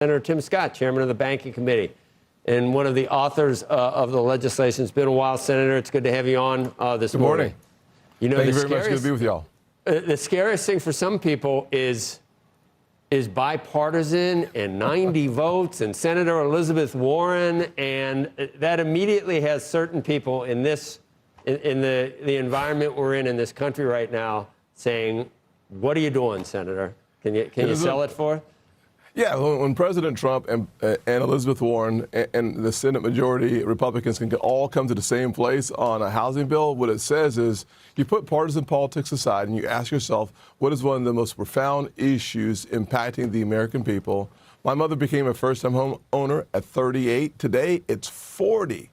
Senator Tim Scott, chairman of the Banking Committee, and one of the authors of the legislation. It's been a while, Senator. It's good to have you on this morning. You know, thank you very much. Good to be with y'all. The scariest thing for some people is bipartisan and 90 votes and Senator Elizabeth Warren, and that immediately has certain people in this in the environment we're in this country right now saying, "What are you doing, Senator? Can you sell it for?" Yeah, when President Trump and Elizabeth Warren and the Senate majority Republicans can all come to the same place on a housing bill, what it says is you put partisan politics aside and you ask yourself, what is one of the most profound issues impacting the American people? My mother became a first-time home owner at 38. Today, it's 40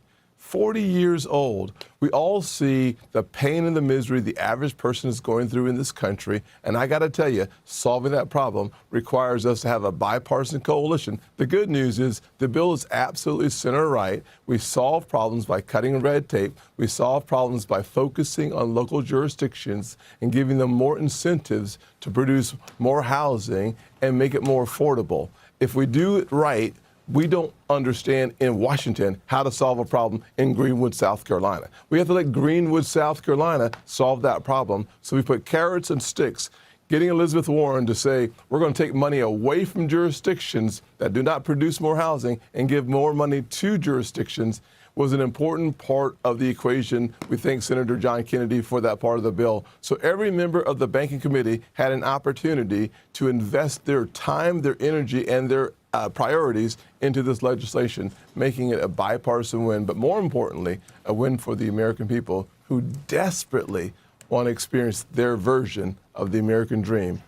years old. We all see the pain and the misery the average person is going through in this country. And I got to tell you, solving that problem requires us to have a bipartisan coalition. The good news is the bill is absolutely center right. We solve problems by cutting red tape. We solve problems by focusing on local jurisdictions and giving them more incentives to produce more housing and make it more affordable. If we do it right, we don't understand in Washington how to solve a problem in Greenwood, South Carolina. We have to let Greenwood, South Carolina solve that problem. So we put carrots and sticks. Getting Elizabeth Warren to say we're going to take money away from jurisdictions that do not produce more housing and give more money to jurisdictions was an important part of the equation. We thank Senator John Kennedy for that part of the bill. So every member of the Banking Committee had an opportunity to invest their time, their energy, and their priorities into this legislation, making it a bipartisan win, but more importantly, a win for the American people who desperately want to experience their version of the American dream.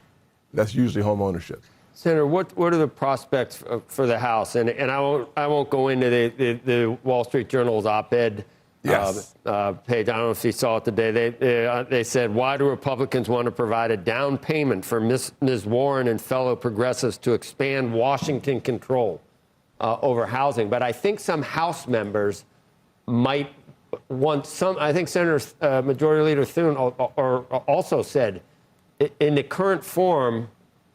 That's usually home ownership. Senator, what are the prospects for the House? And I won't go into the Wall Street Journal's op-ed Yes. page. I don't know if you saw it today. They said, why do Republicans want to provide a down payment for Ms. Warren and fellow progressives to expand Washington control over housing? But I think some House members might want some. I think Senator Majority Leader Thune also said, in the current form,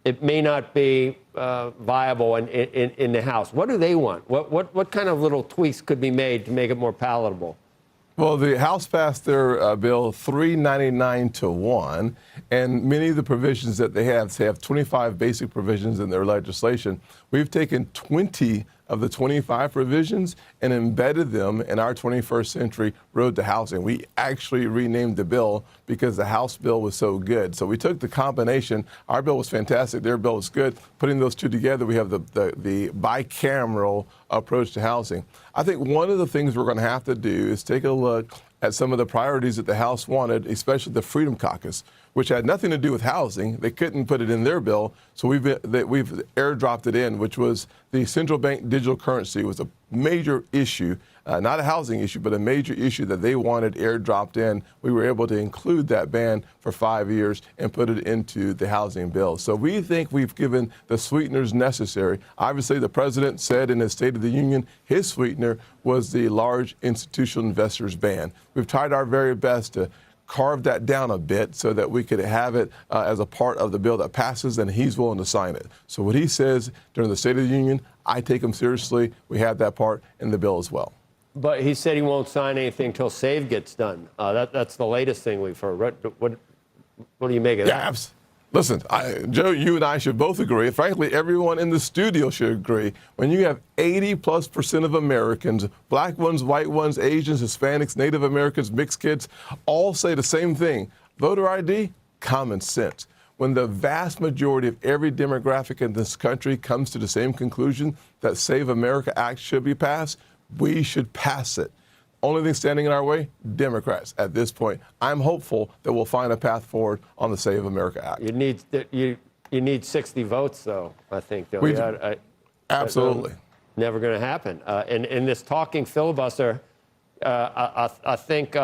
it may not be viable in the House. What do they want? What kind of little tweaks could be made to make it more palatable? Well, the House passed their bill 399 to 1, and many of the provisions that they have 25 basic provisions in their legislation. We've taken 20 of the 25 provisions and embedded them in our 21st century road to housing. We actually renamed the bill because the House bill was so good. So we took the combination. Our bill was fantastic. Their bill was good. Putting those two together, we have the bicameral approach to housing. I think one of the things we're going to have to do is take a look at some of the priorities that the House wanted, especially the Freedom Caucus, which had nothing to do with housing. They couldn't put it in their bill, so we've airdropped it in, which was the central bank digital currency was a major issue, not a housing issue, but a major issue that they wanted airdropped in. We were able to include that ban for 5 years and put it into the housing bill. So we think we've given the sweeteners necessary. Obviously, the president said in his State of the Union, his sweetener was the large institutional investors ban. We've tried our very best to carve that down a bit so that we could have it as a part of the bill that passes, and he's willing to sign it. So what he says during the State of the Union, I take him seriously. We have that part in the bill as well. But he said he won't sign anything until SAVE gets done. That's the latest thing we've heard. What do you make of that? Yeah, listen, Joe, you and I should both agree. Frankly, everyone in the studio should agree. When you have 80+% of Americans, black ones, white ones, Asians, Hispanics, Native Americans, mixed kids, all say the same thing. Voter ID, common sense. When the vast majority of every demographic in this country comes to the same conclusion that Save America Act should be passed, we should pass it. Only thing standing in our way, Democrats at this point. I'm hopeful that we'll find a path forward on the Save America Act. You need 60 votes, though, I think. Absolutely. Never going to happen. In this talking filibuster, I think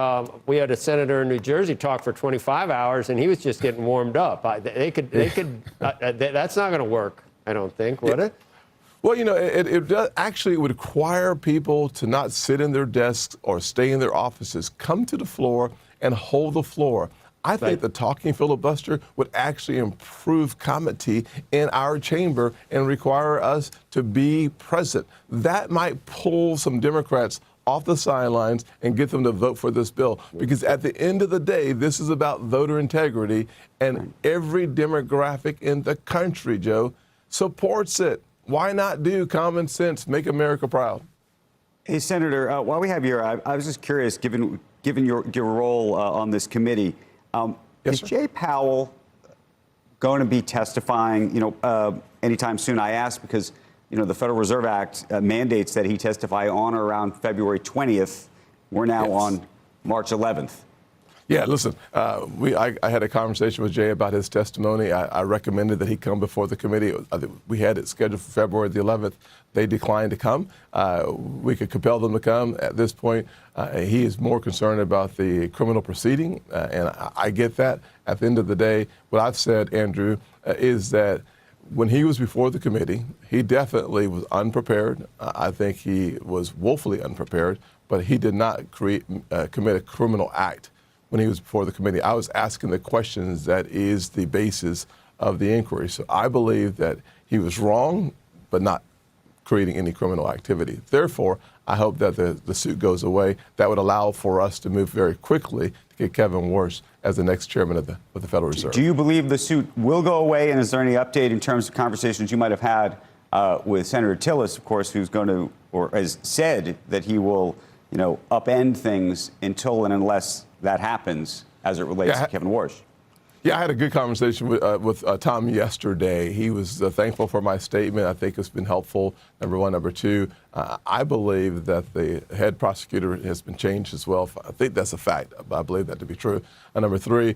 we had a senator in New Jersey talk for 25 hours, and he was just getting warmed up. That's not going to work, I don't think, would it? Well, you know, it does actually would require people to not sit in their desks or stay in their offices. Come to the floor and hold the floor. I think the talking filibuster would actually improve comity in our chamber and require us to be present. That might pull some Democrats off the sidelines and get them to vote for this bill. Because at the end of the day, this is about voter integrity, and every demographic in the country, Joe, supports it. Why not do common sense, make America proud? Hey, Senator, while we have you here, I was just curious, given your role on this committee, is Jay Powell going to be testifying, anytime soon? I ask because, the Federal Reserve Act mandates that he testify on or around February 20th. We're now on March 11th. Yeah, listen, I had a conversation with Jay about his testimony. I recommended that he come before the committee. We had it scheduled for February the 11th. They declined to come. We could compel them to come. At this point, he is more concerned about the criminal proceeding, and I get that. At the end of the day, what I've said, Andrew, is that when he was before the committee, he definitely was unprepared. I think he was woefully unprepared, but he did not commit a criminal act. When he was before the committee, I was asking the questions that is the basis of the inquiry. So I believe that he was wrong, but not creating any criminal activity. Therefore, I hope that the suit goes away. That would allow for us to move very quickly to get Kevin Warsh as the next chairman of the Federal Reserve. Do you believe the suit will go away? And is there any update in terms of conversations you might have had with Senator Tillis, of course, who's going to, or has said that he will, upend things until and unless that happens as it relates to Kevin Warsh? Yeah, I had a good conversation with Tom yesterday. He was thankful for my statement. I think it's been helpful, number one. Number two, I believe that the head prosecutor has been changed as well. I think that's a fact. I believe that to be true. And number three,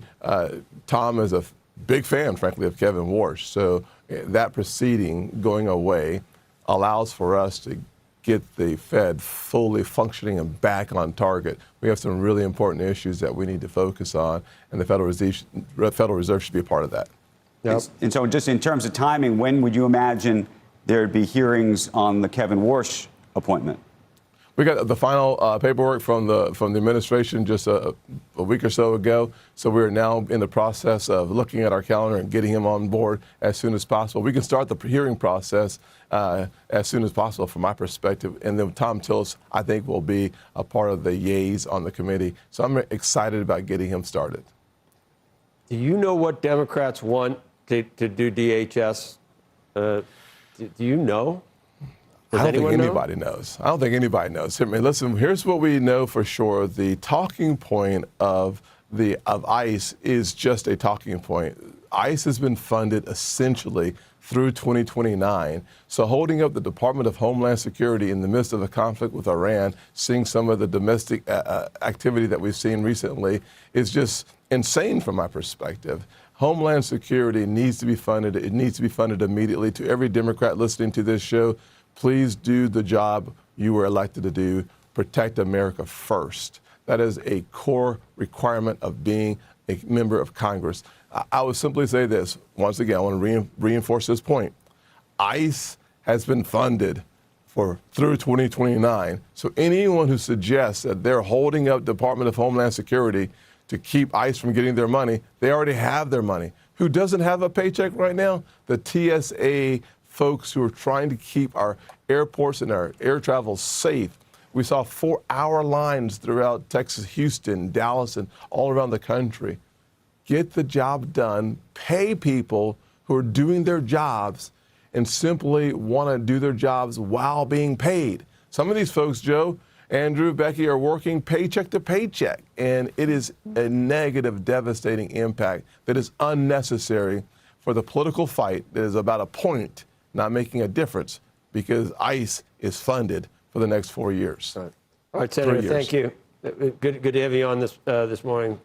Tom is a big fan, frankly, of Kevin Warsh. So that proceeding going away allows for us to get the Fed fully functioning and back on target. We have some really important issues that we need to focus on, and the Federal Reserve should be a part of that. Yep. And so just in terms of timing, when would you imagine there'd be hearings on the Kevin Warsh appointment? We got the final paperwork from the administration just a week or so ago. So we're now in the process of looking at our calendar and getting him on board as soon as possible. We can start the hearing process as soon as possible from my perspective. And then Tom Tillis, I think, will be a part of the yays on the committee. So I'm excited about getting him started. Do you know what Democrats want to do DHS? Do you know? I don't think anybody knows. I don't think anybody knows. I mean, listen, here's what we know for sure. The talking point of ICE is just a talking point. ICE has been funded essentially through 2029. So holding up the Department of Homeland Security in the midst of a conflict with Iran, seeing some of the domestic activity that we've seen recently is just insane from my perspective. Homeland Security needs to be funded. It needs to be funded immediately. To every Democrat listening to this show, please do the job you were elected to do. Protect America first. That is a core requirement of being a member of Congress. I would simply say this. Once again, I want to reinforce this point. ICE has been funded through 2029. So anyone who suggests that they're holding up Department of Homeland Security to keep ICE from getting their money, they already have their money. Who doesn't have a paycheck right now? The TSA folks who are trying to keep our airports and our air travel safe. We saw 4-hour lines throughout Texas, Houston, Dallas, and all around the country. Get the job done. Pay people who are doing their jobs and simply want to do their jobs while being paid. Some of these folks, Joe, Andrew, Becky, are working paycheck to paycheck, and it is a negative, devastating impact that is unnecessary for the political fight that is about a point, not making a difference, because ICE is funded for the next 4 years. All right, Senator, thank you. Good to have you on this morning.